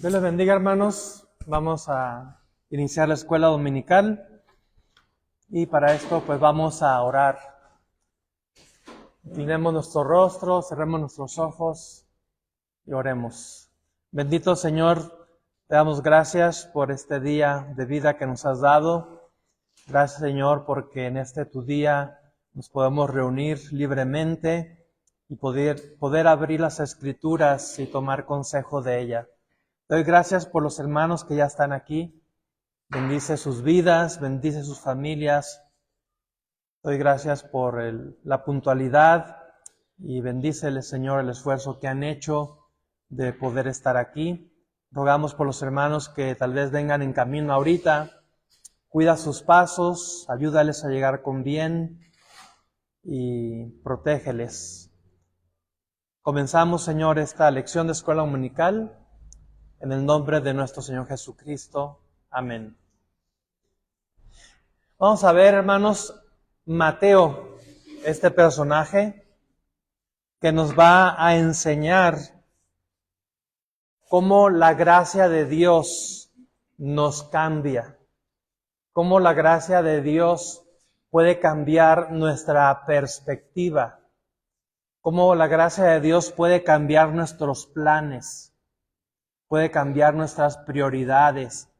Dios les bendiga, hermanos. Vamos a iniciar la escuela dominical y para esto pues vamos a orar. Inclinemos nuestro rostro, cerremos nuestros ojos y oremos. Bendito Señor, te damos gracias por este día de vida que nos has dado. Gracias, Señor, porque en este tu día nos podemos reunir libremente y poder abrir las Escrituras y tomar consejo de ella. Te doy gracias por los hermanos que ya están aquí. Bendice sus vidas, bendice sus familias. Te doy gracias por la puntualidad y bendícele, Señor, el esfuerzo que han hecho de poder estar aquí. Rogamos por los hermanos que tal vez vengan en camino ahorita. Cuida sus pasos, ayúdales a llegar con bien y protégeles. Comenzamos, Señor, esta lección de escuela dominical. En el nombre de nuestro Señor Jesucristo. Amén. Vamos a ver, hermanos, Mateo, este personaje que nos va a enseñar cómo la gracia de Dios nos cambia, cómo la gracia de Dios puede cambiar nuestra perspectiva, cómo la gracia de Dios puede cambiar nuestros planes, puede cambiar nuestras prioridades.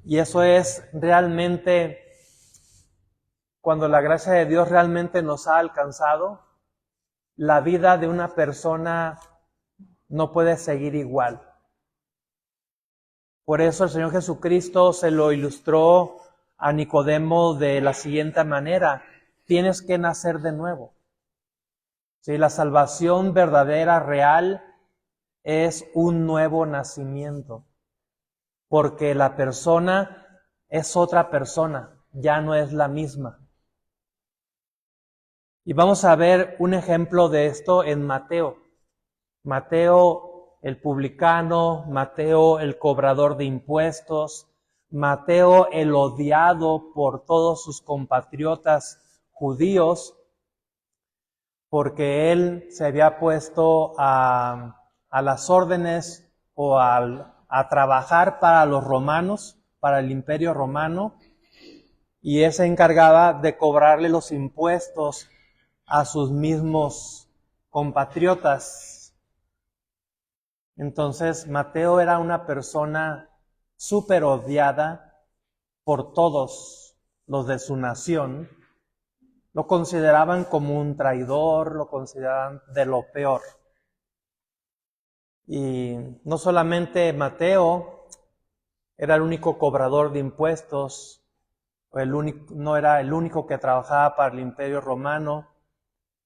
Y eso es realmente, cuando la gracia de Dios realmente nos ha alcanzado, la vida de una persona no puede seguir igual. Por eso el Señor Jesucristo se lo ilustró a Nicodemo de la siguiente manera: tienes que nacer de nuevo. Sí, la salvación verdadera, real, es un nuevo nacimiento, porque la persona es otra persona, ya no es la misma. Y vamos a ver un ejemplo de esto en Mateo. Mateo el publicano, Mateo el cobrador de impuestos, Mateo el odiado por todos sus compatriotas judíos, porque él se había puesto a las órdenes o a trabajar para los romanos, para el imperio romano, y él se encargaba de cobrarle los impuestos a sus mismos compatriotas. Entonces, Mateo era una persona súper odiada por todos los de su nación. Lo consideraban como un traidor, lo consideraban de lo peor. Y no solamente Mateo era el único cobrador de impuestos, no era el único que trabajaba para el imperio romano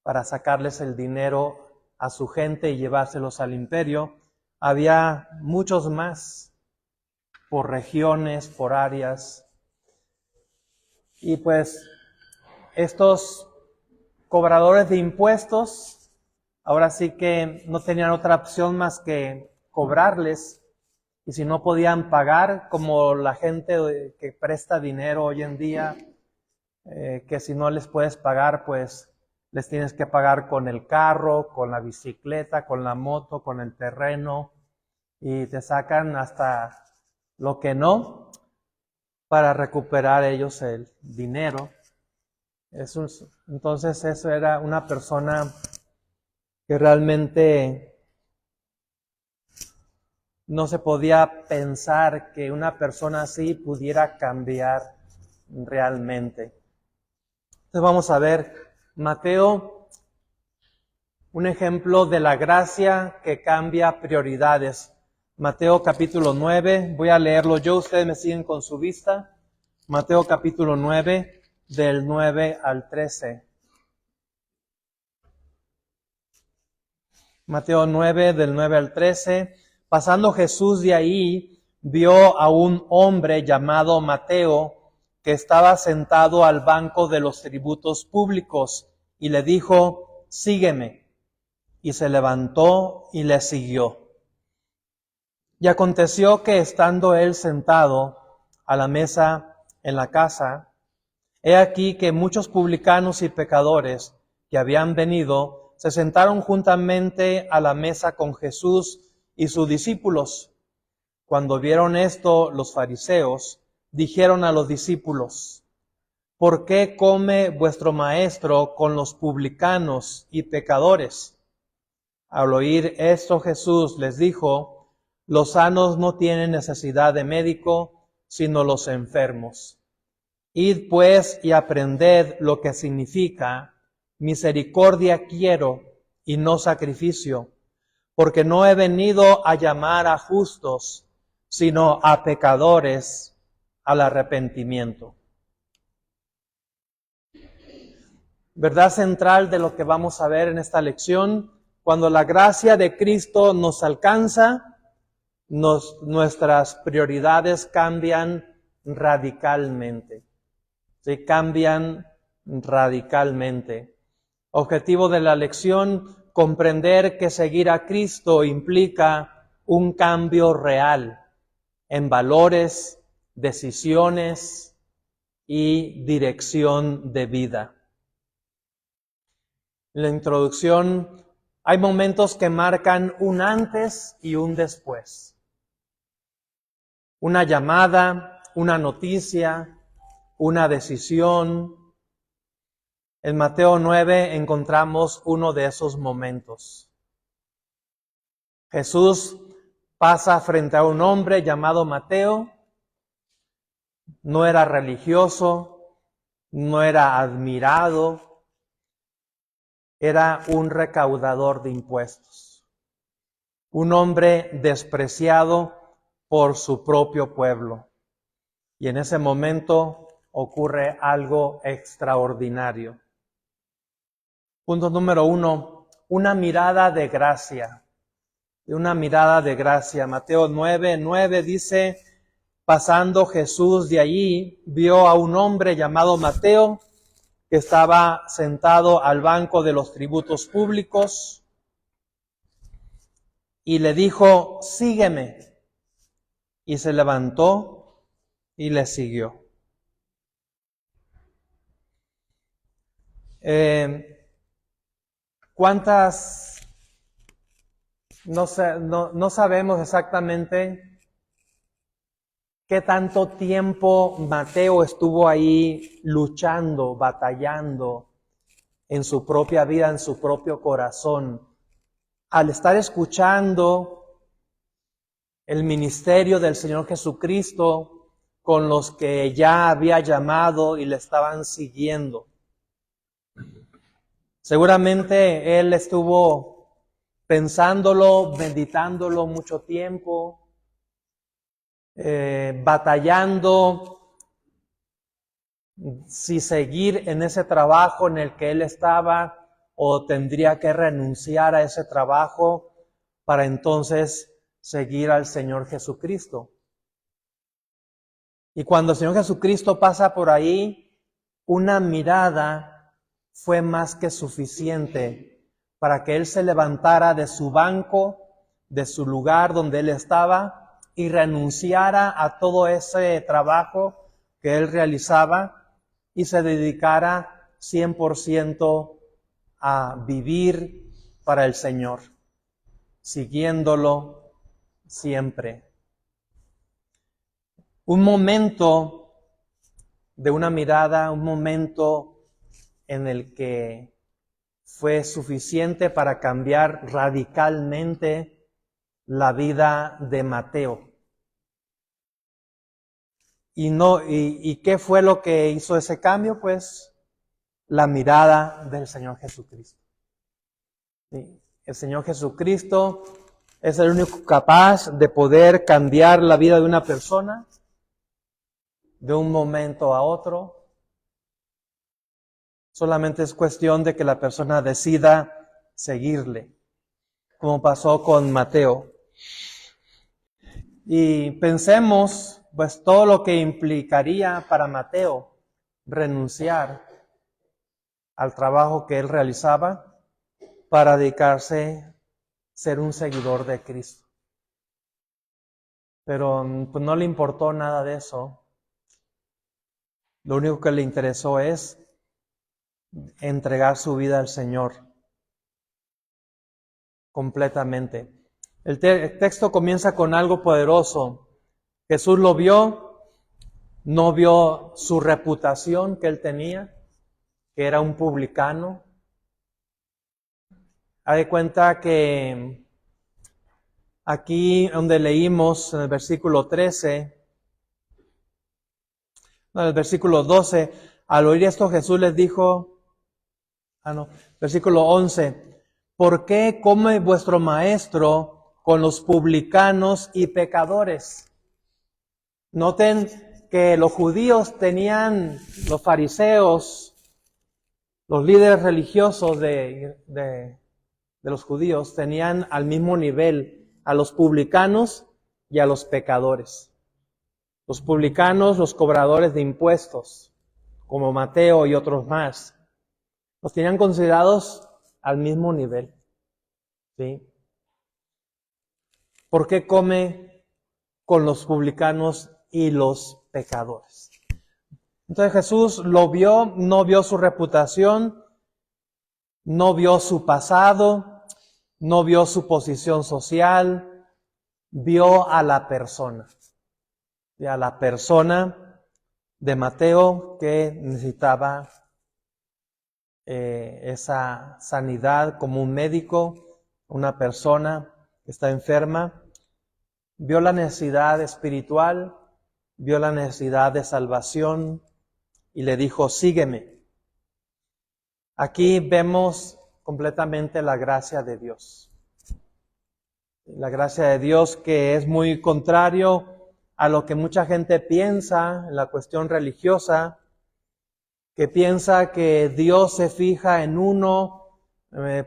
para sacarles el dinero a su gente y llevárselos al imperio. Había muchos más, por regiones, por áreas. Y pues estos cobradores de impuestos ahora sí que no tenían otra opción más que cobrarles, y si no podían pagar, como la gente que presta dinero hoy en día, que si no les puedes pagar, pues les tienes que pagar con el carro, con la bicicleta, con la moto, con el terreno, y te sacan hasta lo que no para recuperar ellos el dinero. Entonces eso era una persona que realmente no se podía pensar que una persona así pudiera cambiar realmente. Entonces vamos a ver Mateo, un ejemplo de la gracia que cambia prioridades. Mateo capítulo 9, voy a leerlo yo, ustedes me siguen con su vista. Mateo capítulo 9, del 9 al 13. Mateo 9, del 9 al 13. Pasando Jesús de ahí, vio a un hombre llamado Mateo, que estaba sentado al banco de los tributos públicos, y le dijo: sígueme. Y se levantó y le siguió. Y aconteció que estando él sentado a la mesa en la casa, he aquí que muchos publicanos y pecadores que habían venido se sentaron juntamente a la mesa con Jesús y sus discípulos. Cuando vieron esto, los fariseos dijeron a los discípulos: ¿por qué come vuestro maestro con los publicanos y pecadores? Al oír esto, Jesús les dijo: los sanos no tienen necesidad de médico, sino los enfermos. Id pues y aprended lo que significa: misericordia quiero y no sacrificio, porque no he venido a llamar a justos, sino a pecadores al arrepentimiento. Verdad central de lo que vamos a ver en esta lección: cuando la gracia de Cristo nos alcanza, nuestras prioridades cambian radicalmente. ¿Sí? Cambian radicalmente. Objetivo de la lección: comprender que seguir a Cristo implica un cambio real en valores, decisiones y dirección de vida. En la introducción, hay momentos que marcan un antes y un después. Una llamada, una noticia, una decisión. En Mateo 9 encontramos uno de esos momentos. Jesús pasa frente a un hombre llamado Mateo. No era religioso, no era admirado, era un recaudador de impuestos. Un hombre despreciado por su propio pueblo. Y en ese momento ocurre algo extraordinario. Punto número 1, una mirada de gracia. Una mirada de gracia. Mateo 9:9 dice: pasando Jesús de allí, vio a un hombre llamado Mateo, que estaba sentado al banco de los tributos públicos, y le dijo: sígueme. Y se levantó y le siguió. ¿Cuántas? No sabemos exactamente qué tanto tiempo Mateo estuvo ahí luchando, batallando en su propia vida, en su propio corazón, al estar escuchando el ministerio del Señor Jesucristo con los que ya había llamado y le estaban siguiendo. Seguramente él estuvo pensándolo, meditándolo mucho tiempo, batallando si seguir en ese trabajo en el que él estaba o tendría que renunciar a ese trabajo para entonces seguir al Señor Jesucristo. Y cuando el Señor Jesucristo pasa por ahí, una mirada fue más que suficiente para que él se levantara de su banco, de su lugar donde él estaba, y renunciara a todo ese trabajo que él realizaba y se dedicara 100% a vivir para el Señor, siguiéndolo siempre. Un momento de una mirada, un momento en el que fue suficiente para cambiar radicalmente la vida de Mateo. ¿Y qué fue lo que hizo ese cambio? Pues la mirada del Señor Jesucristo. ¿Sí? El Señor Jesucristo es el único capaz de poder cambiar la vida de una persona de un momento a otro. Solamente es cuestión de que la persona decida seguirle, como pasó con Mateo. Y pensemos, pues, todo lo que implicaría para Mateo renunciar al trabajo que él realizaba para dedicarse a ser un seguidor de Cristo. Pero pues, no le importó nada de eso. Lo único que le interesó es entregar su vida al Señor completamente. El texto comienza con algo poderoso. Jesús lo vio, no vio su reputación que él tenía, que era un publicano. Haz de cuenta que aquí donde leímos en el versículo 13, no, en el versículo 12, al oír esto Jesús les dijo, versículo 11, ¿por qué come vuestro maestro con los publicanos y pecadores? Noten que los judíos tenían, los fariseos, los líderes religiosos de los judíos tenían al mismo nivel a los publicanos y a los pecadores. Los publicanos, los cobradores de impuestos, como Mateo y otros más, los tenían considerados al mismo nivel. ¿Sí? ¿Por qué come con los publicanos y los pecadores? Entonces Jesús lo vio, no vio su reputación, no vio su pasado, no vio su posición social, vio a la persona. Y a la persona de Mateo que necesitaba esa sanidad como un médico, una persona que está enferma. Vio la necesidad espiritual, vio la necesidad de salvación y le dijo, sígueme. Aquí vemos completamente la gracia de Dios. La gracia de Dios que es muy contrario a lo que mucha gente piensa en la cuestión religiosa, que piensa que Dios se fija en uno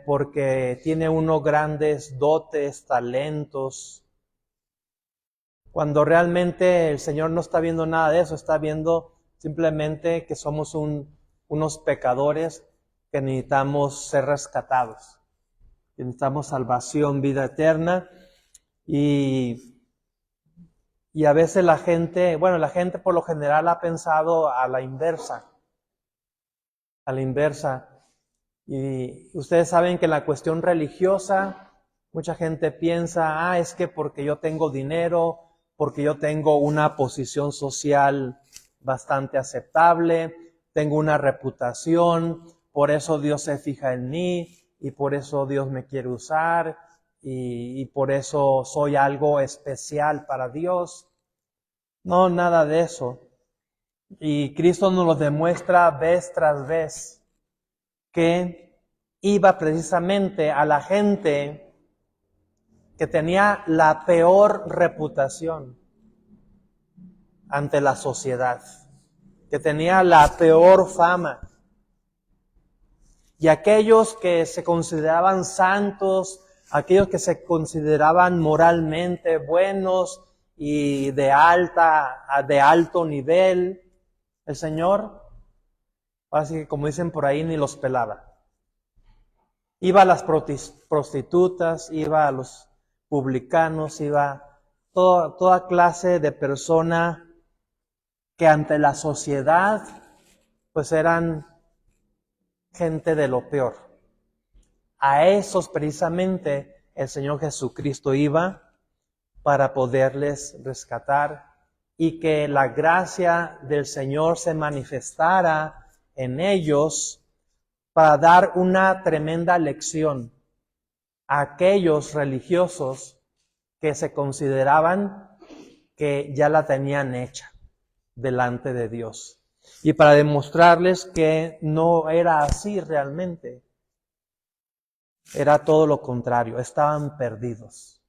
porque tiene unos grandes dotes, talentos, cuando realmente el Señor no está viendo nada de eso, está viendo simplemente que somos unos pecadores que necesitamos ser rescatados, que necesitamos salvación, vida eterna, y a veces la gente por lo general ha pensado a la inversa. Y ustedes saben que en la cuestión religiosa, mucha gente piensa, es que porque yo tengo dinero, porque yo tengo una posición social bastante aceptable, tengo una reputación, por eso Dios se fija en mí, y por eso Dios me quiere usar, y por eso soy algo especial para Dios. No, nada de eso. Y Cristo nos lo demuestra vez tras vez, que iba precisamente a la gente que tenía la peor reputación ante la sociedad, que tenía la peor fama. Y aquellos que se consideraban santos, aquellos que se consideraban moralmente buenos y de alto nivel, el Señor, así que como dicen por ahí, ni los pelaba. Iba a las prostitutas, iba a los publicanos, iba toda clase de persona que ante la sociedad pues eran gente de lo peor. A esos precisamente el Señor Jesucristo iba para poderles rescatar y que la gracia del Señor se manifestara en ellos para dar una tremenda lección a aquellos religiosos que se consideraban que ya la tenían hecha delante de Dios. Y para demostrarles que no era así realmente. Era todo lo contrario, estaban perdidos.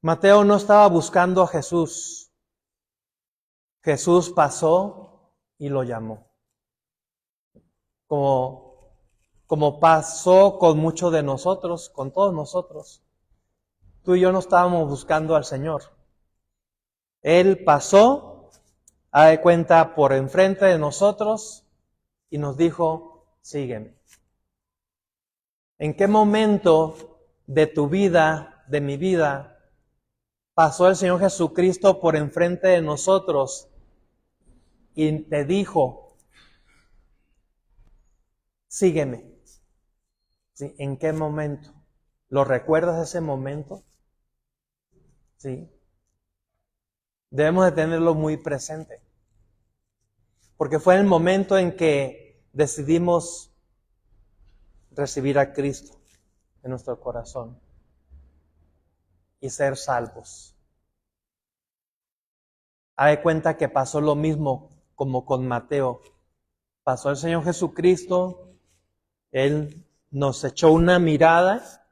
Mateo no estaba buscando a Jesús. Jesús pasó y lo llamó. Como pasó con muchos de nosotros, con todos nosotros. Tú y yo no estábamos buscando al Señor. Él pasó, a de cuenta, por enfrente de nosotros y nos dijo, sígueme. ¿En qué momento de tu vida, de mi vida, pasó el Señor Jesucristo por enfrente de nosotros y te dijo, sígueme? ¿Sí? ¿En qué momento? ¿Lo recuerdas ese momento? ¿Sí? Debemos de tenerlo muy presente. Porque fue el momento en que decidimos recibir a Cristo en nuestro corazón y ser salvos. Haz de cuenta que pasó lo mismo como con Mateo. Pasó el Señor Jesucristo, Él nos echó una mirada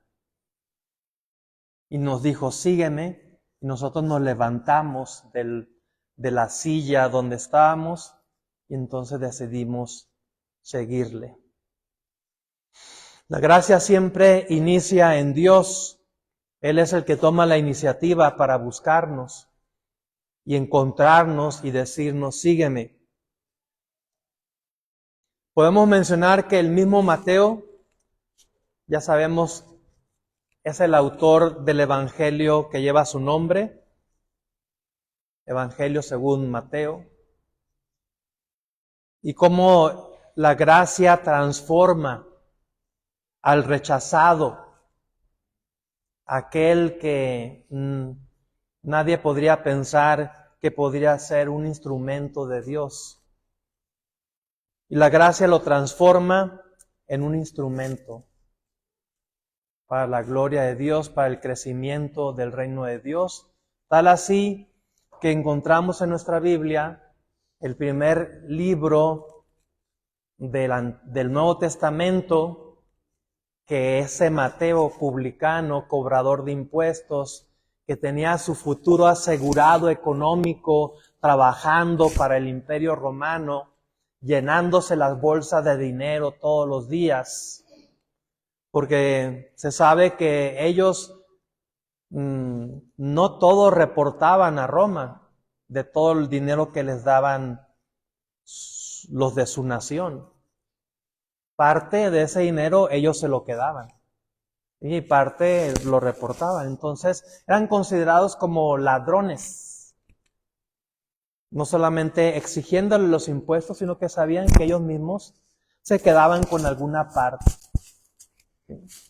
y nos dijo, sígueme. Y nosotros nos levantamos de la silla donde estábamos y entonces decidimos seguirle. La gracia siempre inicia en Dios. Él es el que toma la iniciativa para buscarnos y encontrarnos y decirnos, sígueme. Podemos mencionar que el mismo Mateo, ya sabemos, es el autor del Evangelio que lleva su nombre, Evangelio según Mateo, y cómo la gracia transforma al rechazado, aquel que nadie podría pensar que podría ser un instrumento de Dios. Y la gracia lo transforma en un instrumento para la gloria de Dios, para el crecimiento del reino de Dios. Tal así que encontramos en nuestra Biblia el primer libro del Nuevo Testamento, que ese Mateo publicano, cobrador de impuestos, que tenía su futuro asegurado económico, trabajando para el Imperio Romano, llenándose las bolsas de dinero todos los días, porque se sabe que ellos no todos reportaban a Roma de todo el dinero que les daban los de su nación. Parte de ese dinero ellos se lo quedaban y parte lo reportaban. Entonces eran considerados como ladrones, no solamente exigiéndole los impuestos, sino que sabían que ellos mismos se quedaban con alguna parte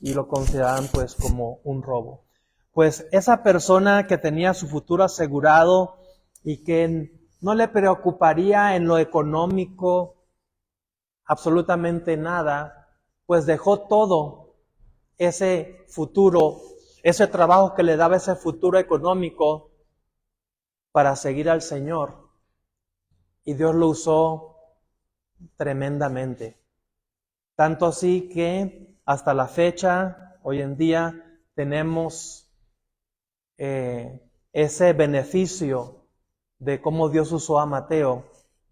y lo consideraban pues como un robo. Pues esa persona que tenía su futuro asegurado y que no le preocuparía en lo económico absolutamente nada, pues dejó todo ese futuro, ese trabajo que le daba ese futuro económico para seguir al Señor. Y Dios lo usó tremendamente. Tanto así que hasta la fecha, hoy en día, tenemos ese beneficio de cómo Dios usó a Mateo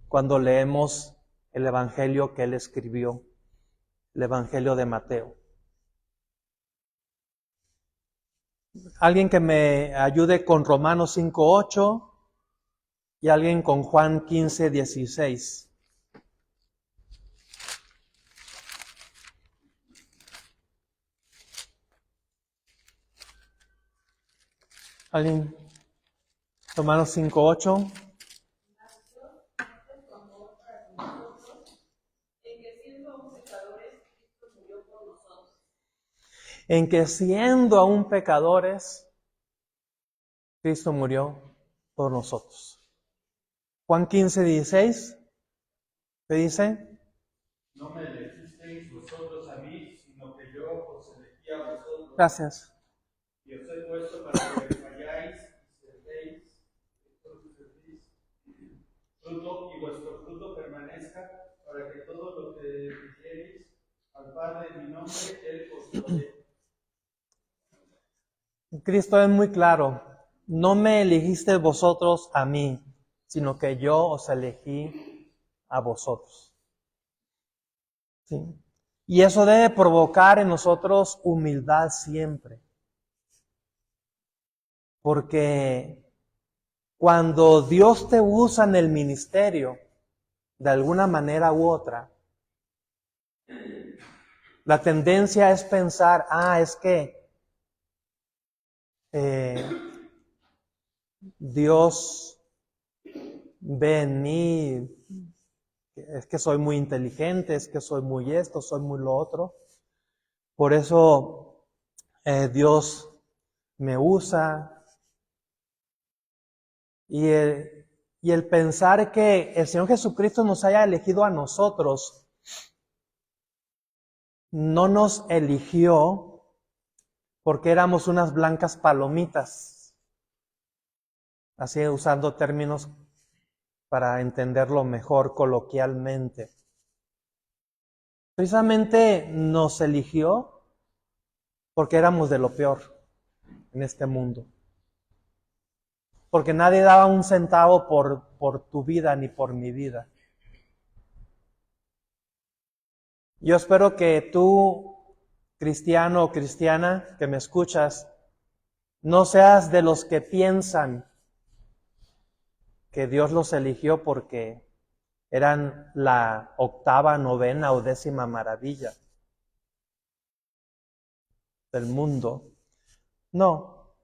cuando leemos el Evangelio que él escribió, el Evangelio de Mateo. Alguien que me ayude con Romanos 5:8 y alguien con Juan 15:16. ¿Alguien? Romanos 5:8. En que siendo aún pecadores, Cristo murió por nosotros. Juan 15:16, ¿qué dice? No me elegisteis vosotros a mí, sino que yo os elegí a vosotros. Gracias. Y os he puesto para que vayáis y servéis fruto, y vuestro fruto permanezca, para que todo lo que pidiereis al Padre en mi nombre, Él os lo dé. Cristo es muy claro. No me elegisteis vosotros a mí, sino que yo os elegí a vosotros. ¿Sí? Y eso debe provocar en nosotros humildad siempre. Porque cuando Dios te usa en el ministerio, de alguna manera u otra, la tendencia es pensar, es que Dios ve en mí, es que soy muy inteligente, es que soy muy esto, soy muy lo otro. Por eso Dios me usa. Y el pensar que el Señor Jesucristo nos haya elegido a nosotros, no nos eligió porque éramos unas blancas palomitas, así usando términos para entenderlo mejor coloquialmente. Precisamente nos eligió porque éramos de lo peor en este mundo. Porque nadie daba un centavo por tu vida ni por mi vida. Yo espero que tú, cristiano o cristiana que me escuchas, no seas de los que piensan que Dios los eligió porque eran la octava, novena o 10ª maravilla del mundo. No,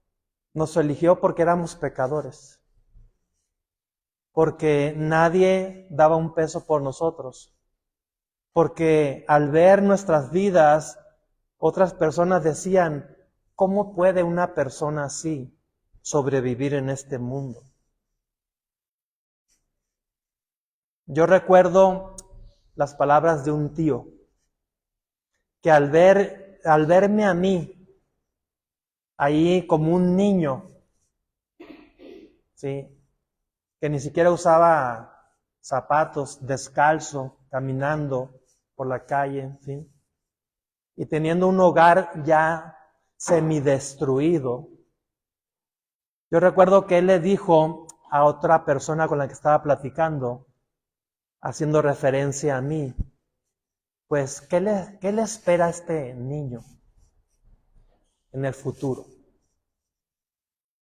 nos eligió porque éramos pecadores, porque nadie daba un peso por nosotros, porque al ver nuestras vidas, otras personas decían, ¿cómo puede una persona así sobrevivir en este mundo? Yo recuerdo las palabras de un tío, que al verme a mí, ahí como un niño, ¿sí?, que ni siquiera usaba zapatos, descalzo, caminando por la calle, en fin, y teniendo un hogar ya semidestruido. Yo recuerdo que él le dijo a otra persona con la que estaba platicando, haciendo referencia a mí, pues, ¿qué le espera a este niño en el futuro?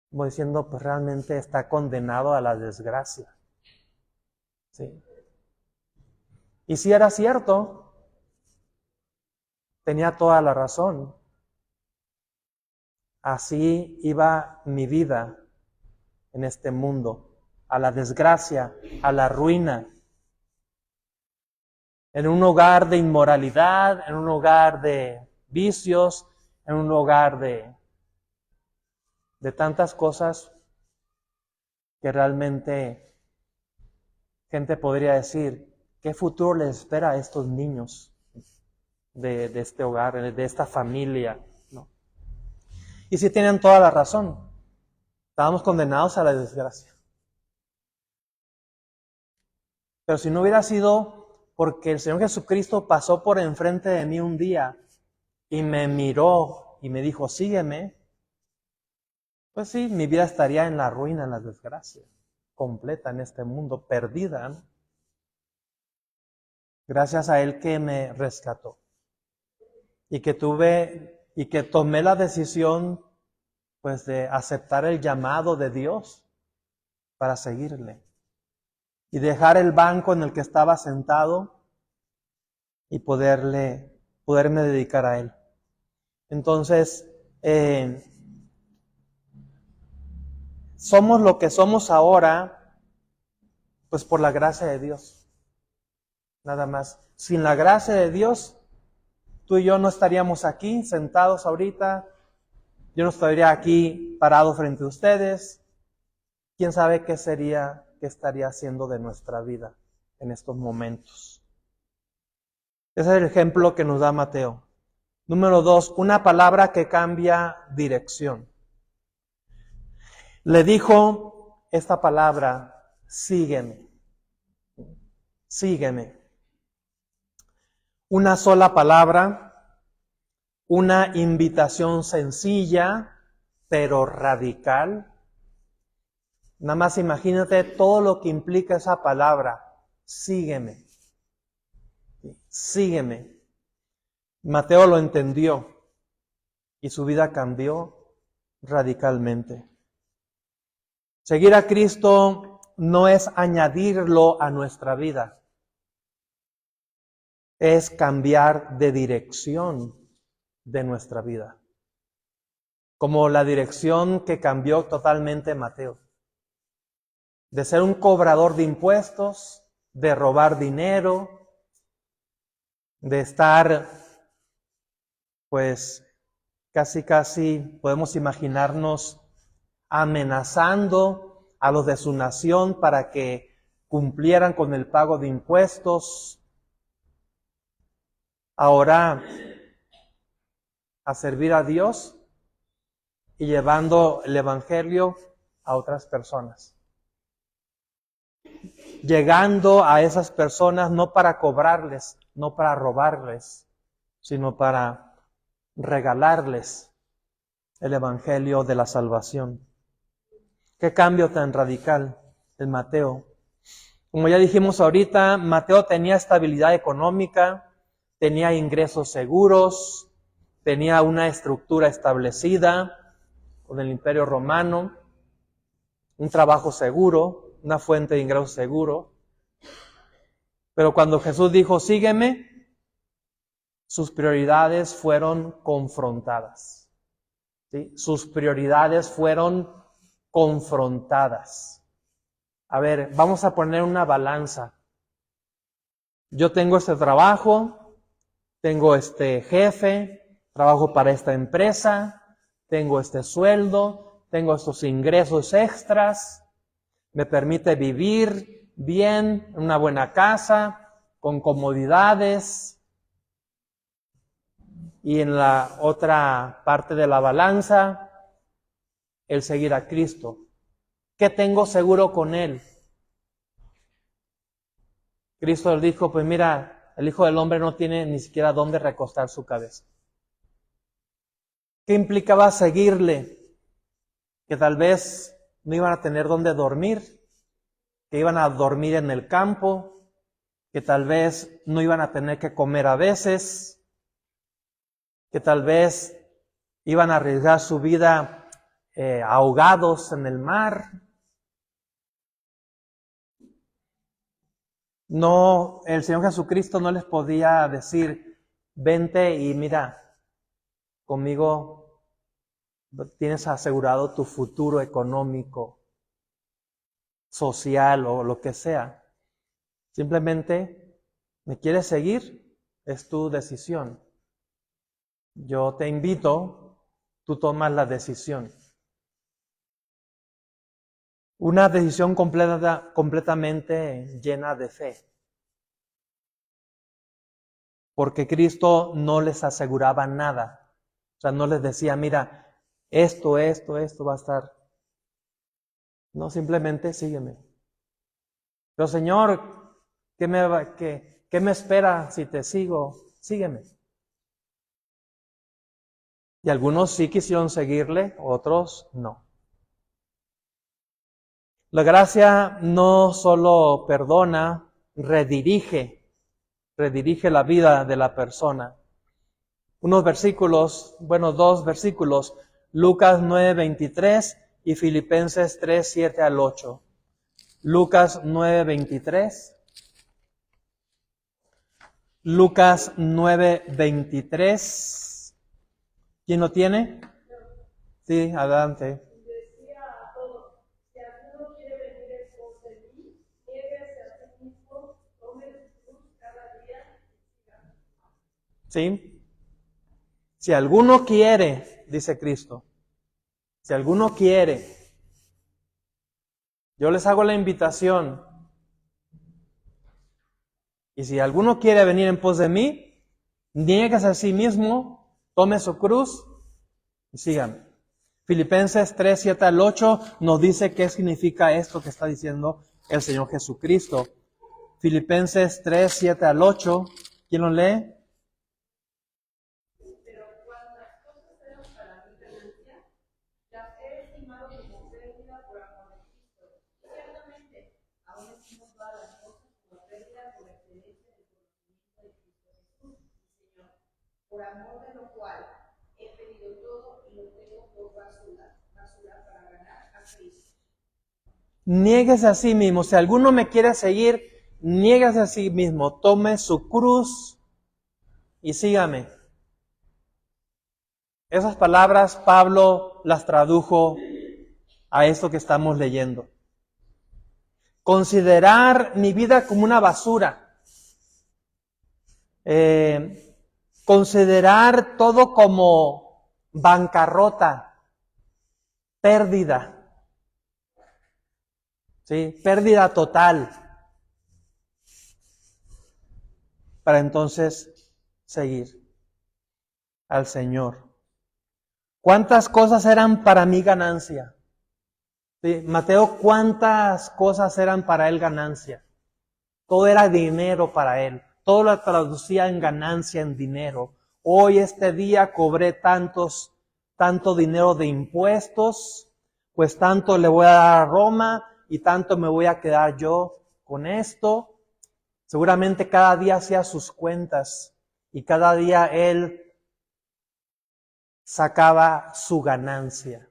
Como diciendo, pues realmente está condenado a la desgracia. ¿Sí? Y si era cierto, tenía toda la razón. Así iba mi vida en este mundo, a la desgracia, a la ruina. En un hogar de inmoralidad, en un hogar de vicios, en un hogar de tantas cosas que realmente gente podría decir, ¿qué futuro les espera a estos niños de este hogar, de esta familia? ¿No? Y sí tienen toda la razón. Estábamos condenados a la desgracia. Pero si no hubiera sido porque el Señor Jesucristo pasó por enfrente de mí un día y me miró y me dijo, sígueme, pues sí, mi vida estaría en la ruina, en la desgracia, completa en este mundo, perdida, ¿no? Gracias a Él que me rescató y que tomé la decisión, pues, de aceptar el llamado de Dios para seguirle y dejar el banco en el que estaba sentado y poderme dedicar a Él. Entonces, somos lo que somos ahora, pues por la gracia de Dios. Nada más. Sin la gracia de Dios, tú y yo no estaríamos aquí sentados ahorita. Yo no estaría aquí parado frente a ustedes. ¿Quién sabe qué estaría haciendo de nuestra vida en estos momentos? Ese es el ejemplo que nos da Mateo. Número 2, una palabra que cambia dirección. Le dijo esta palabra, sígueme. Sígueme. Una sola palabra, una invitación sencilla, pero radical. Nada más imagínate todo lo que implica esa palabra, sígueme. Sígueme. Mateo lo entendió y su vida cambió radicalmente. Seguir a Cristo no es añadirlo a nuestra vida, es cambiar de dirección de nuestra vida. Como la dirección que cambió totalmente Mateo. De ser un cobrador de impuestos, de robar dinero, de estar pues casi podemos imaginarnos amenazando a los de su nación para que cumplieran con el pago de impuestos. Ahora a servir a Dios y llevando el Evangelio a otras personas. Llegando a esas personas no para cobrarles, no para robarles, sino para regalarles el Evangelio de la salvación. Qué cambio tan radical en Mateo. Como ya dijimos ahorita, Mateo tenía estabilidad económica, tenía ingresos seguros, tenía una estructura establecida con el Imperio Romano, un trabajo seguro, una fuente de ingresos seguro. Pero cuando Jesús dijo, sígueme, sus prioridades fueron confrontadas. ¿Sí? Sus prioridades fueron confrontadas. A ver, vamos a poner una balanza. Yo tengo este trabajo, tengo este jefe, trabajo para esta empresa, tengo este sueldo, tengo estos ingresos extras, me permite vivir bien, en una buena casa, con comodidades. Y en la otra parte de la balanza, el seguir a Cristo. ¿Qué tengo seguro con Él? Cristo le dijo, pues mira, el Hijo del Hombre no tiene ni siquiera dónde recostar su cabeza. ¿Qué implicaba seguirle? Que tal vez no iban a tener dónde dormir, que iban a dormir en el campo, que tal vez no iban a tener que comer a veces, que tal vez iban a arriesgar su vida ahogados en el mar. No, el Señor Jesucristo no les podía decir, vente y mira, conmigo tienes asegurado tu futuro económico, social o lo que sea. Simplemente, ¿me quieres seguir? Es tu decisión. Yo te invito, tú tomas la decisión. Una decisión completamente llena de fe. Porque Cristo no les aseguraba nada. O sea, no les decía, mira, esto va a estar. No, simplemente sígueme. Pero Señor, ¿qué me espera si te sigo? Sígueme. Y algunos sí quisieron seguirle, otros no. La gracia no solo perdona, redirige la vida de la persona. Dos versículos, Lucas 9:23 y Filipenses 3:7 al 8. Lucas 9:23. Lucas 9:23. ¿Quién lo tiene? Sí, adelante. ¿Sí? Si alguno quiere, dice Cristo, si alguno quiere, yo les hago la invitación. Y si alguno quiere venir en pos de mí, niéguese a sí mismo, tome su cruz y síganme. Filipenses 3:7 al 8 nos dice qué significa esto que está diciendo el Señor Jesucristo. Filipenses 3:7 al 8, ¿quién lo lee? Por amor de lo cual he pedido todo y lo tengo por basura para ganar a Cristo. Niéguese a sí mismo. Si alguno me quiere seguir, niéguese a sí mismo. Tome su cruz y sígame. Esas palabras Pablo las tradujo a esto que estamos leyendo. Considerar mi vida como una basura. considerar todo como bancarrota, pérdida. ¿Sí? Pérdida total. Para entonces seguir al Señor. ¿Cuántas cosas eran para mí ganancia? ¿Sí? Mateo, ¿cuántas cosas eran para él ganancia? Todo era dinero para él. Todo lo traducía en ganancia, en dinero. Hoy, este día, cobré tanto dinero de impuestos, pues tanto le voy a dar a Roma y tanto me voy a quedar yo con esto. Seguramente cada día hacía sus cuentas y cada día él sacaba su ganancia.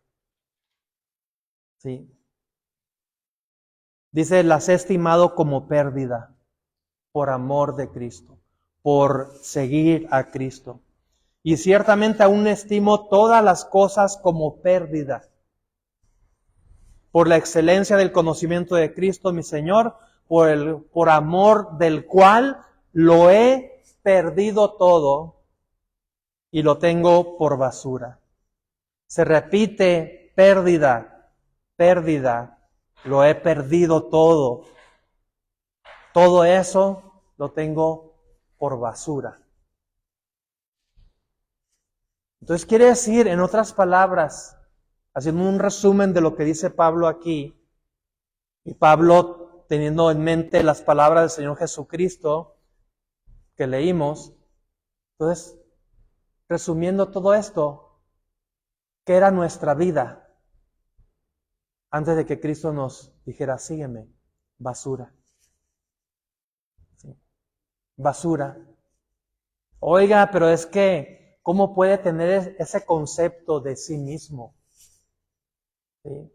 ¿Sí? Dice, las he estimado como pérdida por amor de Cristo, por seguir a Cristo. Y ciertamente aún estimo todas las cosas como pérdida por la excelencia del conocimiento de Cristo, mi Señor, por amor del cual lo he perdido todo y lo tengo por basura. Se repite, pérdida, pérdida, lo he perdido todo. Todo eso lo tengo por basura. Entonces quiere decir, en otras palabras, haciendo un resumen de lo que dice Pablo aquí, y Pablo teniendo en mente las palabras del Señor Jesucristo que leímos, entonces, resumiendo todo esto, ¿qué era nuestra vida antes de que Cristo nos dijera, sígueme? Basura. ¿Sí? Basura. Oiga, pero es que, ¿cómo puede tener ese concepto de sí mismo? ¿Sí?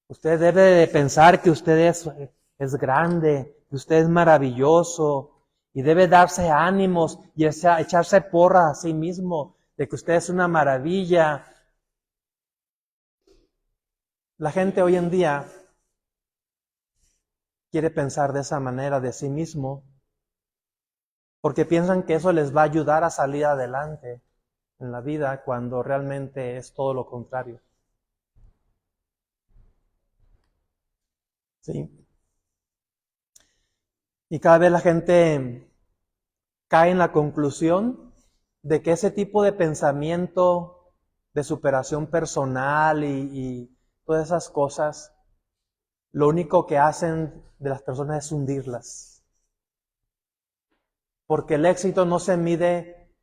Usted debe de pensar que usted es grande, que usted es maravilloso, y debe darse ánimos y echarse porra a sí mismo, de que usted es una maravilla. La gente hoy en día quiere pensar de esa manera de sí mismo, porque piensan que eso les va a ayudar a salir adelante en la vida, cuando realmente es todo lo contrario. ¿Sí? Y cada vez la gente cae en la conclusión de que ese tipo de pensamiento de superación personal y todas esas cosas, lo único que hacen de las personas es hundirlas. Porque el éxito no se mide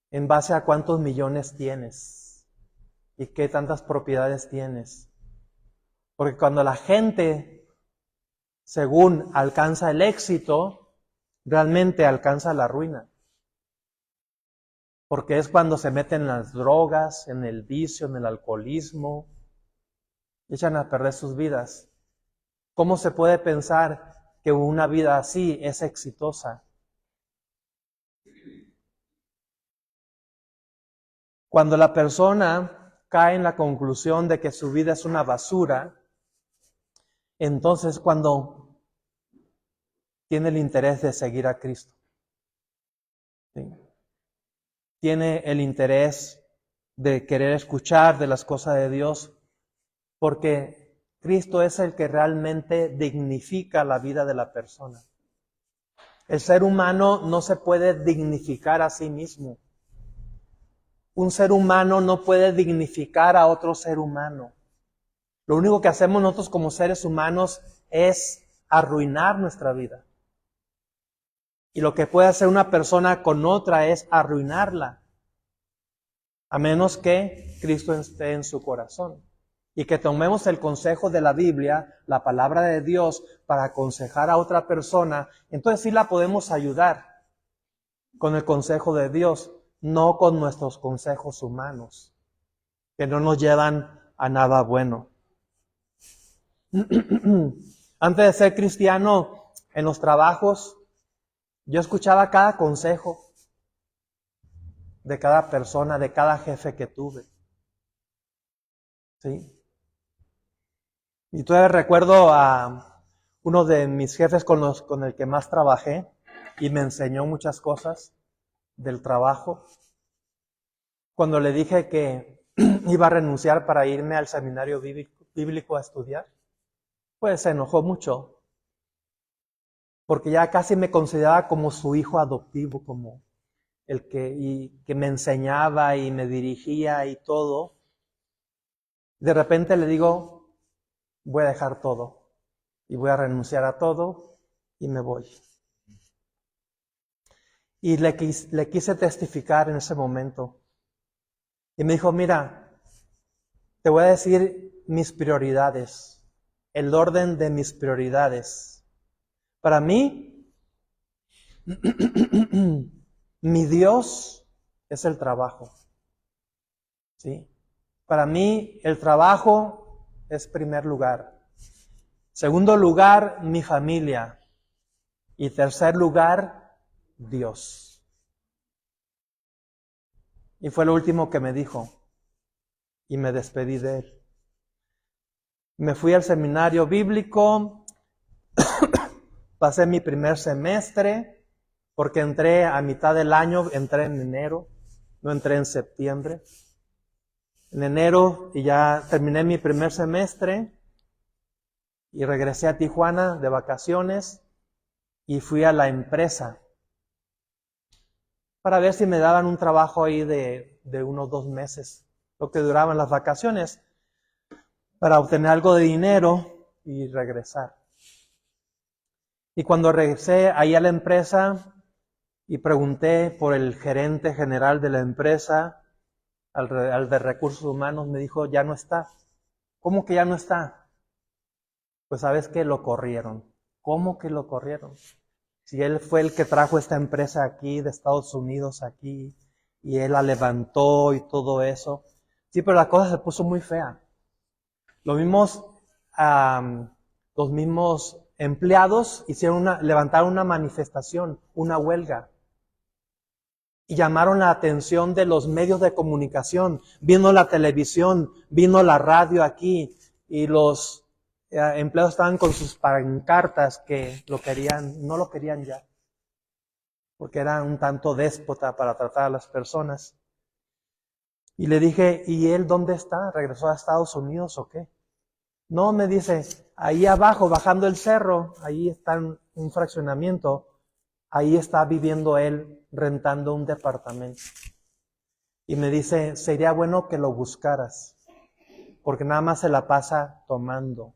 en base a cuántos millones tienes y qué tantas propiedades tienes. Porque cuando la gente, según alcanza el éxito, realmente alcanza la ruina. Porque es cuando se meten en las drogas, en el vicio, en el alcoholismo, echan a perder sus vidas. ¿Cómo se puede pensar que una vida así es exitosa? Cuando la persona cae en la conclusión de que su vida es una basura, entonces cuando tiene el interés de seguir a Cristo. ¿Sí? Tiene el interés de querer escuchar de las cosas de Dios, porque Cristo es el que realmente dignifica la vida de la persona. El ser humano no se puede dignificar a sí mismo. Un ser humano no puede dignificar a otro ser humano. Lo único que hacemos nosotros como seres humanos es arruinar nuestra vida. Y lo que puede hacer una persona con otra es arruinarla, a menos que Cristo esté en su corazón. Y que tomemos el consejo de la Biblia, la palabra de Dios, para aconsejar a otra persona, entonces sí la podemos ayudar con el consejo de Dios, no con nuestros consejos humanos, que no nos llevan a nada bueno. Antes de ser cristiano, en los trabajos, yo escuchaba cada consejo de cada persona, de cada jefe que tuve. ¿Sí? Y todavía recuerdo a uno de mis jefes con el que más trabajé y me enseñó muchas cosas. del trabajo. Cuando le dije que iba a renunciar para irme al seminario bíblico a estudiar, pues se enojó mucho, porque ya casi me consideraba como su hijo adoptivo, como el que me enseñaba y me dirigía y todo. De repente le digo, voy a dejar todo y voy a renunciar a todo y me voy. Y le quise testificar en ese momento. Y me dijo, mira, te voy a decir mis prioridades, el orden de mis prioridades. Para mí, mi Dios es el trabajo. ¿Sí? Para mí, el trabajo es primer lugar. Segundo lugar, mi familia. Y tercer lugar, Dios. Y fue lo último que me dijo. Y me despedí de él. Me fui al seminario bíblico, pasé mi primer semestre, porque entré a mitad del año, entré en enero, no entré en septiembre. En enero y ya terminé mi primer semestre y regresé a Tijuana de vacaciones y fui a la empresa para ver si me daban un trabajo ahí de unos 2 meses, lo que duraban las vacaciones, para obtener algo de dinero y regresar. Y cuando regresé ahí a la empresa y pregunté por el gerente general de la empresa, al de recursos humanos, me dijo, ya no está. ¿Cómo que ya no está? Pues sabes que lo corrieron. ¿Cómo que lo corrieron? Si él fue el que trajo esta empresa aquí, de Estados Unidos aquí, y él la levantó y todo eso. Sí, pero la cosa se puso muy fea. Los mismos empleados levantaron una manifestación, una huelga. Y llamaron la atención de los medios de comunicación. Vino la televisión, vino la radio aquí, y los empleados estaban con sus pancartas que no lo querían ya, porque era un tanto déspota para tratar a las personas. Y le dije, ¿y él dónde está? ¿Regresó a Estados Unidos o qué? No, me dice, ahí abajo, bajando el cerro, ahí está un fraccionamiento, ahí está viviendo él, rentando un departamento. Y me dice, sería bueno que lo buscaras, porque nada más se la pasa tomando,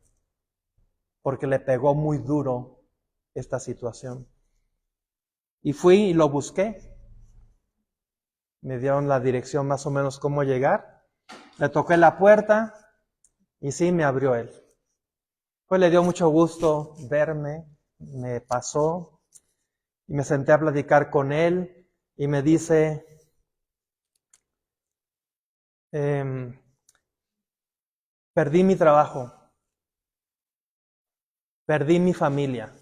porque le pegó muy duro esta situación. Y fui y lo busqué. Me dieron la dirección más o menos cómo llegar. Le toqué la puerta y sí, me abrió él. Pues le dio mucho gusto verme, me pasó y me senté a platicar con él y me dice, perdí mi trabajo, perdí mi familia,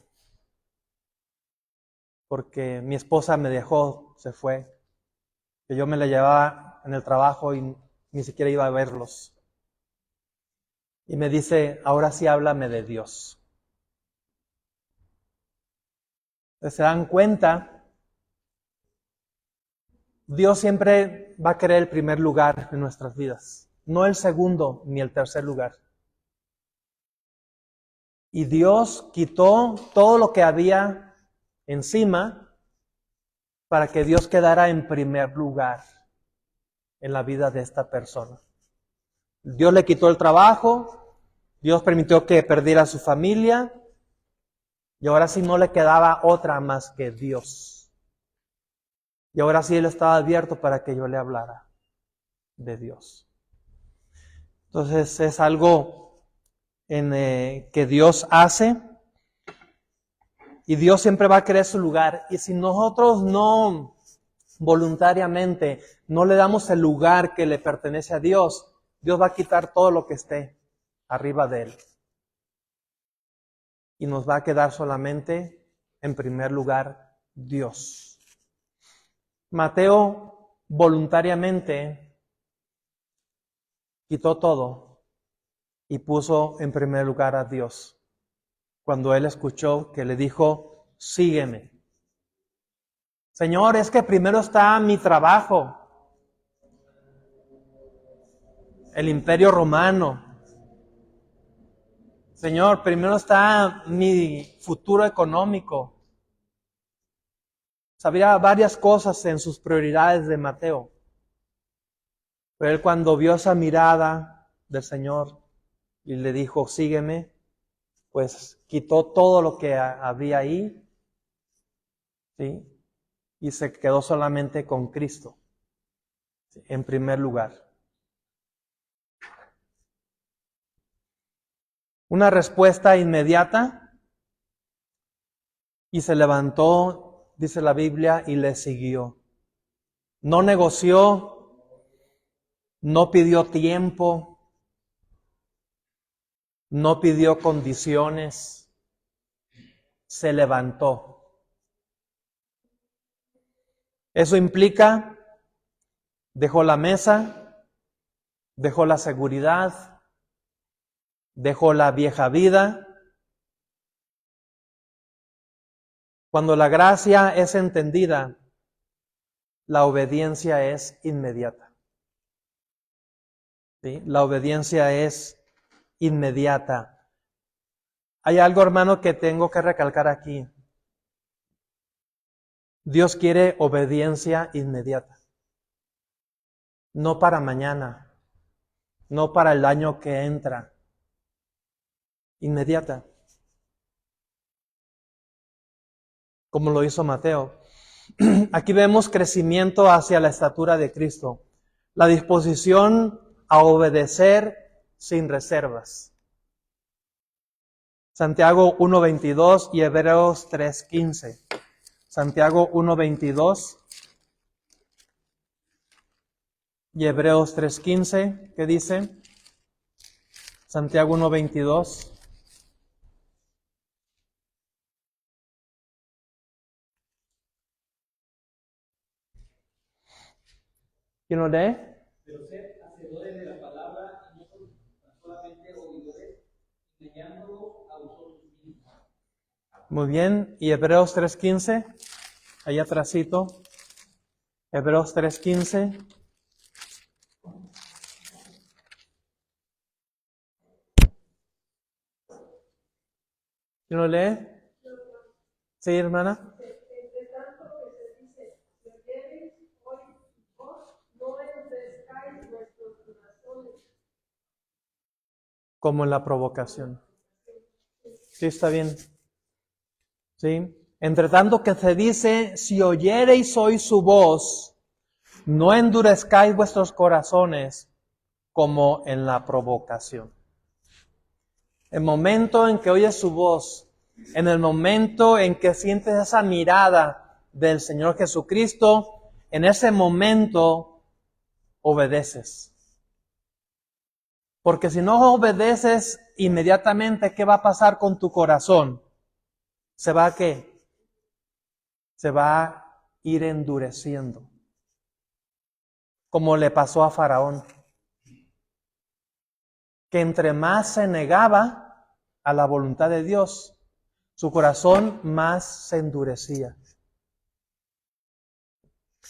porque mi esposa me dejó, se fue, que yo me la llevaba en el trabajo y ni siquiera iba a verlos. Y me dice, ahora sí háblame de Dios. ¿Se dan cuenta? Dios siempre va a querer el primer lugar en nuestras vidas, no el segundo ni el tercer lugar. Y Dios quitó todo lo que había encima para que Dios quedara en primer lugar en la vida de esta persona. Dios le quitó el trabajo, Dios permitió que perdiera su familia, y ahora sí no le quedaba otra más que Dios. Y ahora sí él estaba abierto para que yo le hablara de Dios. Entonces es algo que Dios hace, y Dios siempre va a querer su lugar. Y si nosotros no voluntariamente no le damos el lugar que le pertenece a Dios, Dios va a quitar todo lo que esté arriba de él. Y nos va a quedar solamente, en primer lugar, Dios. Mateo voluntariamente quitó todo y puso en primer lugar a Dios. Cuando él escuchó que le dijo, sígueme. Señor, es que primero está mi trabajo, el imperio romano. Señor, primero está mi futuro económico. Sabía varias cosas en sus prioridades de Mateo. Pero él cuando vio esa mirada del Señor y le dijo, sígueme, pues quitó todo lo que había ahí, ¿sí? Y se quedó solamente con Cristo, ¿sí? En primer lugar. Una respuesta inmediata y se levantó, dice la Biblia, y le siguió. No negoció, no pidió tiempo, no pidió condiciones, se levantó. Eso implica, dejó la mesa, dejó la seguridad, dejó la vieja vida. Cuando la gracia es entendida, la obediencia es inmediata. ¿Sí? La obediencia es inmediata. Hay algo, hermano, que tengo que recalcar aquí. Dios quiere obediencia inmediata. No para mañana, no para el año que entra. Inmediata. Como lo hizo Mateo. Aquí vemos crecimiento hacia la estatura de Cristo. La disposición a obedecer sin reservas. Santiago 1:22 y Hebreos 3:15. Santiago 1:22 y Hebreos 3:15, ¿qué dice? Santiago 1:22. ¿Quién lo lee? Pero sed hacedores de la palabra y no solamente oidores, enseñándolo a vosotros mismos. Muy bien. ¿Y Hebreos 3:15? Allá atrásito. Hebreos 3:15. ¿Quién lo lee? Sí, hermana. Entre tanto que se dice, si oyereis hoy vos, no endurezcáis vuestros corazones. Como en la provocación. Sí, está bien. Sí. Entre tanto que se dice, si oyereis hoy su voz, no endurezcáis vuestros corazones como en la provocación. El momento en que oyes su voz, en el momento en que sientes esa mirada del Señor Jesucristo, en ese momento obedeces. Porque si no obedeces inmediatamente, ¿qué va a pasar con tu corazón? ¿Se va a qué? Se va a ir endureciendo. Como le pasó a Faraón. Que entre más se negaba a la voluntad de Dios, su corazón más se endurecía.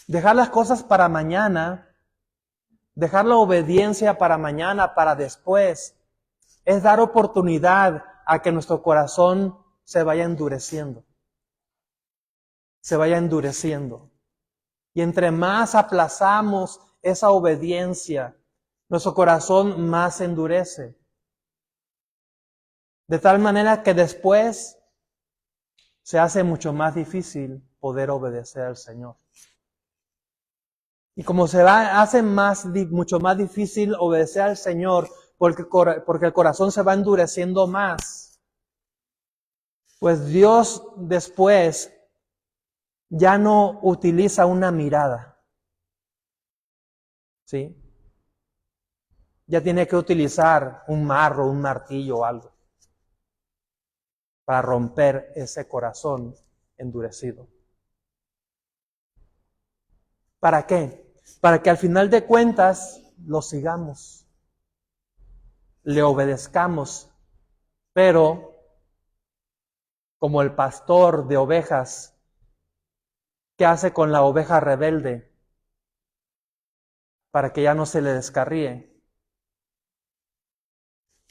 Dejar las cosas para mañana, dejar la obediencia para mañana, para después, es dar oportunidad a que nuestro corazón se vaya endureciendo. Se vaya endureciendo. Y entre más aplazamos esa obediencia, nuestro corazón más se endurece. De tal manera que después se hace mucho más difícil poder obedecer al Señor. Y como hace mucho más difícil obedecer al Señor, porque el corazón se va endureciendo más, pues Dios después ya no utiliza una mirada. ¿Sí? Ya tiene que utilizar un marro, un martillo o algo para romper ese corazón endurecido. ¿Para qué? Para que al final de cuentas lo sigamos, le obedezcamos, pero como el pastor de ovejas ¿Qué hace con la oveja rebelde? Para que ya no se le descarríe.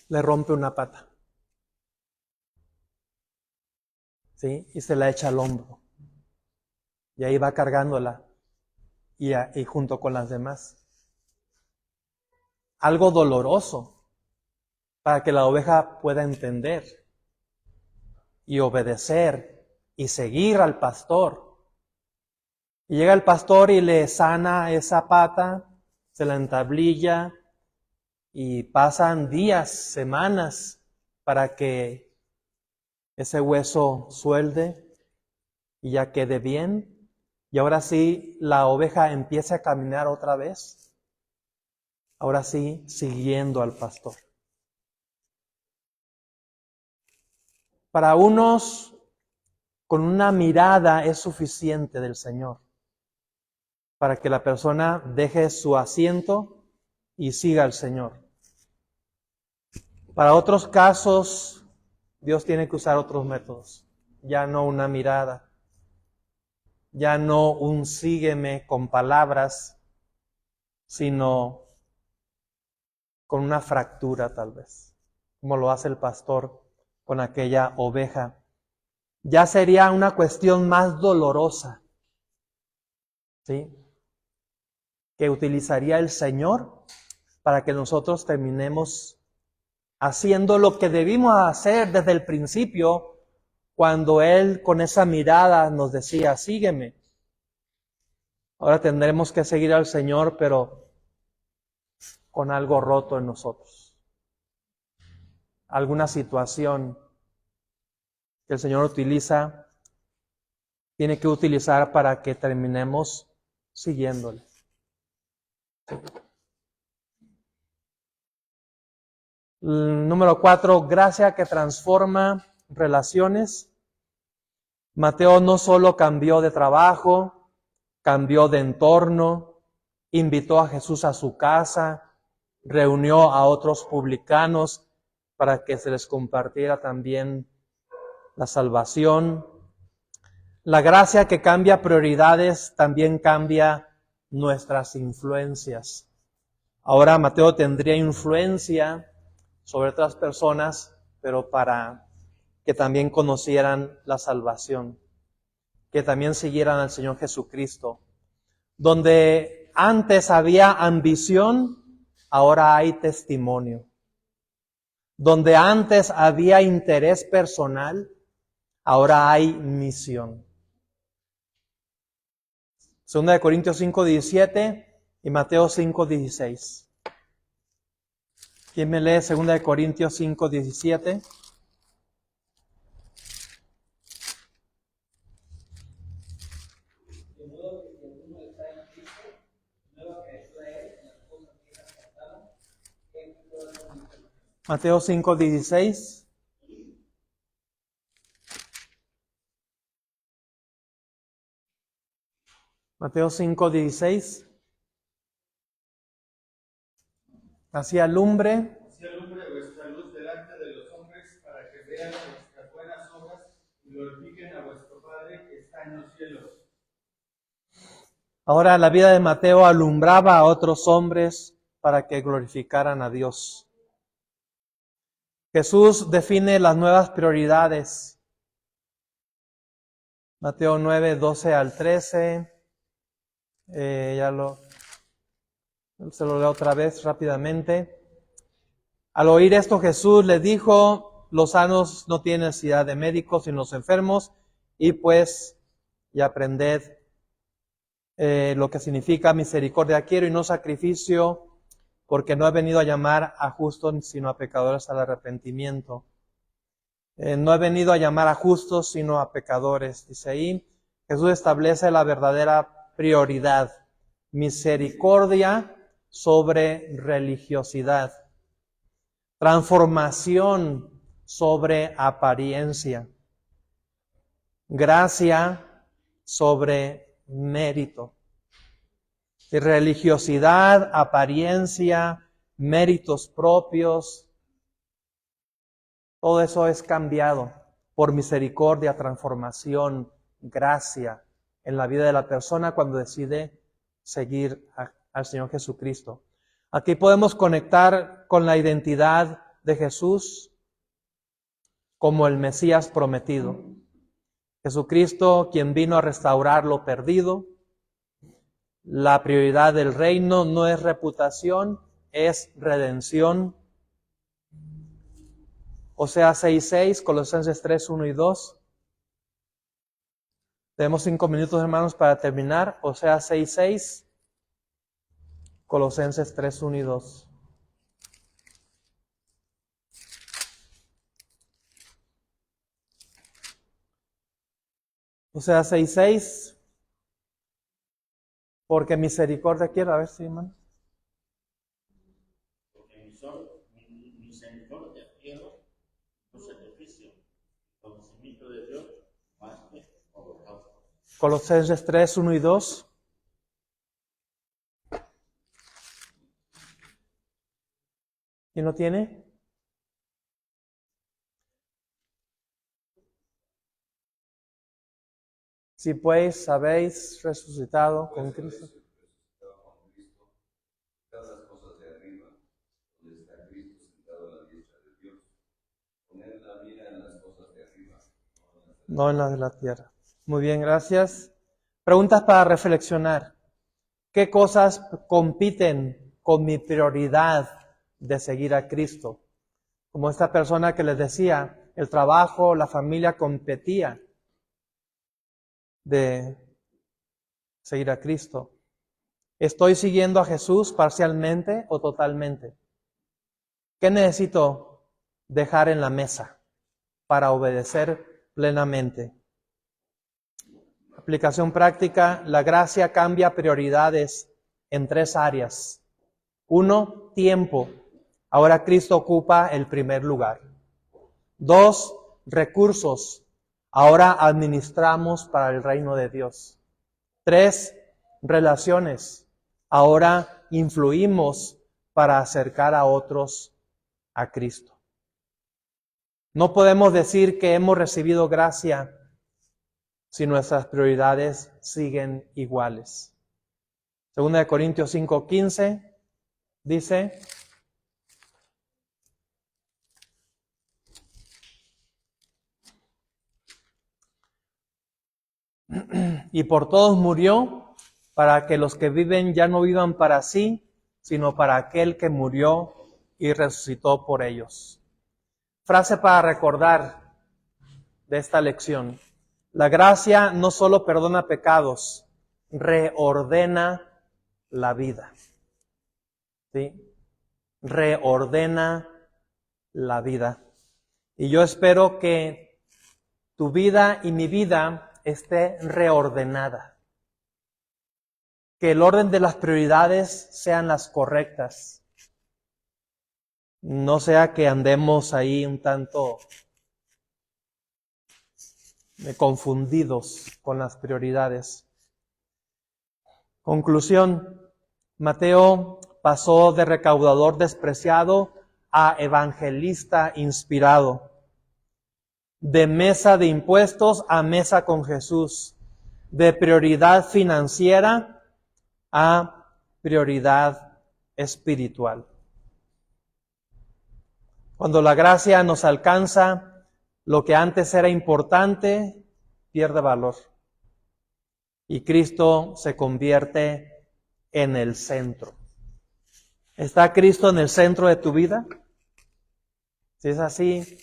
Le rompe una pata. ¿Sí? Y se la echa al hombro. Y ahí va cargándola. Y junto con las demás. Algo doloroso. Para que la oveja pueda entender. Y obedecer. Y seguir al pastor. Y llega el pastor y le sana esa pata. Se la entablilla. Y pasan días, semanas, para que ese hueso suelde y ya quede bien. Y ahora sí, la oveja empieza a caminar otra vez. Ahora sí, siguiendo al pastor. Para unos, con una mirada es suficiente del Señor, para que la persona deje su asiento y siga al Señor. Para otros casos, Dios tiene que usar otros métodos. Ya no una mirada, ya no un sígueme con palabras, sino con una fractura tal vez, como lo hace el pastor con aquella oveja. Ya sería una cuestión más dolorosa, ¿sí? Que utilizaría el Señor para que nosotros terminemos haciendo lo que debimos hacer desde el principio, cuando Él con esa mirada nos decía, sígueme. Ahora tendremos que seguir al Señor, pero con algo roto en nosotros. Alguna situación que el Señor tiene que utilizar para que terminemos siguiéndole. Número 4, gracia que transforma relaciones. Mateo no solo cambió de trabajo, cambió de entorno, invitó a Jesús a su casa, reunió a otros publicanos para que se les compartiera también la salvación. La gracia que cambia prioridades también cambia nuestras influencias. Ahora Mateo tendría influencia sobre otras personas, pero para que también conocieran la salvación, que también siguieran al Señor Jesucristo. Donde antes había ambición, ahora hay testimonio. Donde antes había interés personal, ahora hay misión. 2 Corintios 5:17 y Mateo 5:16. ¿Quién me lee 2 Corintios 5:17? Mateo 5:16. Mateo 5:16. Así alumbre vuestra luz delante de los hombres, para que vean vuestras buenas obras y glorifiquen a vuestro Padre que está en los cielos. Ahora la vida de Mateo alumbraba a otros hombres para que glorificaran a Dios. Jesús define las nuevas prioridades. Mateo 9:12 al 13. Se lo leo otra vez rápidamente. Al oír esto, Jesús le dijo, los sanos no tienen necesidad de médicos, sino los enfermos, y pues, y aprended lo que significa misericordia quiero y no sacrificio, porque no he venido a llamar a justos, sino a pecadores al arrepentimiento. No he venido a llamar a justos, sino a pecadores. Dice ahí, Jesús establece la verdadera prioridad. Misericordia sobre religiosidad. Transformación sobre apariencia. Gracia sobre mérito. Y religiosidad, apariencia, méritos propios, todo eso es cambiado por misericordia, transformación, gracia en la vida de la persona cuando decide seguir al Señor Jesucristo. Aquí podemos conectar con la identidad de Jesús como el Mesías prometido. Jesucristo, quien vino a restaurar lo perdido. La prioridad del reino no es reputación, es redención. Oseas 6:6, Colosenses 3:1 y 2. Tenemos 5 minutos, hermanos, para terminar. Oseas 6:6, Colosenses 3:1 y 2. Oseas 6:6. Porque misericordia quiero, a ver si, hermano. Porque misericordia quiero, no sacrificio, conocimiento de Dios, más que holocausto. Colosenses 3:1 y 2. ¿Quién lo tiene? Si pues habéis resucitado con Cristo. Las cosas de arriba, donde está Cristo sentado a la diestra de Dios. Poner la mira en las cosas de arriba, No en las de la tierra. Muy bien, gracias. Preguntas para reflexionar. ¿Qué cosas compiten con mi prioridad de seguir a Cristo? Como esta persona que les decía, el trabajo, la familia competía de seguir a Cristo. ¿Estoy siguiendo a Jesús parcialmente o totalmente? ¿Qué necesito dejar en la mesa para obedecer plenamente? Aplicación práctica, la gracia cambia prioridades en 3 áreas. 1, tiempo. Ahora Cristo ocupa el primer lugar. 2, recursos. Ahora administramos para el reino de Dios. 3, relaciones. Ahora influimos para acercar a otros a Cristo. No podemos decir que hemos recibido gracia si nuestras prioridades siguen iguales. 2 Corintios 5:15 dice: y por todos murió, para que los que viven ya no vivan para sí, sino para aquel que murió y resucitó por ellos. Frase para recordar de esta lección. La gracia no solo perdona pecados, reordena la vida. ¿Sí? Reordena la vida. Y yo espero que tu vida y mi vida esté reordenada. Que el orden de las prioridades sean las correctas. No sea que andemos ahí un tanto confundidos con las prioridades. Conclusión. Mateo pasó de recaudador despreciado a evangelista inspirado. De mesa de impuestos a mesa con Jesús. De prioridad financiera a prioridad espiritual. Cuando la gracia nos alcanza, lo que antes era importante pierde valor. Y Cristo se convierte en el centro. ¿Está Cristo en el centro de tu vida? Si es así,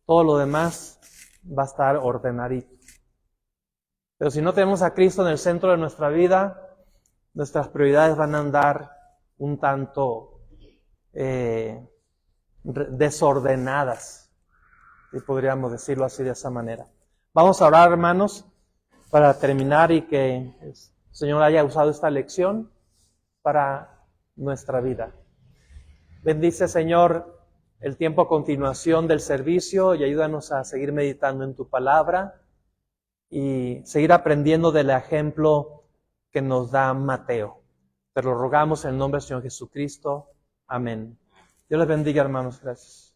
todo lo demás va a estar ordenadito. Pero si no tenemos a Cristo en el centro de nuestra vida, nuestras prioridades van a andar un tanto desordenadas, si podríamos decirlo así de esa manera. Vamos a orar, hermanos, para terminar y que el Señor haya usado esta lección para nuestra vida. Bendice, Señor, el tiempo a continuación del servicio y ayúdanos a seguir meditando en tu palabra y seguir aprendiendo del ejemplo que nos da Mateo. Te lo rogamos en el nombre del Señor Jesucristo. Amén. Dios les bendiga, hermanos. Gracias.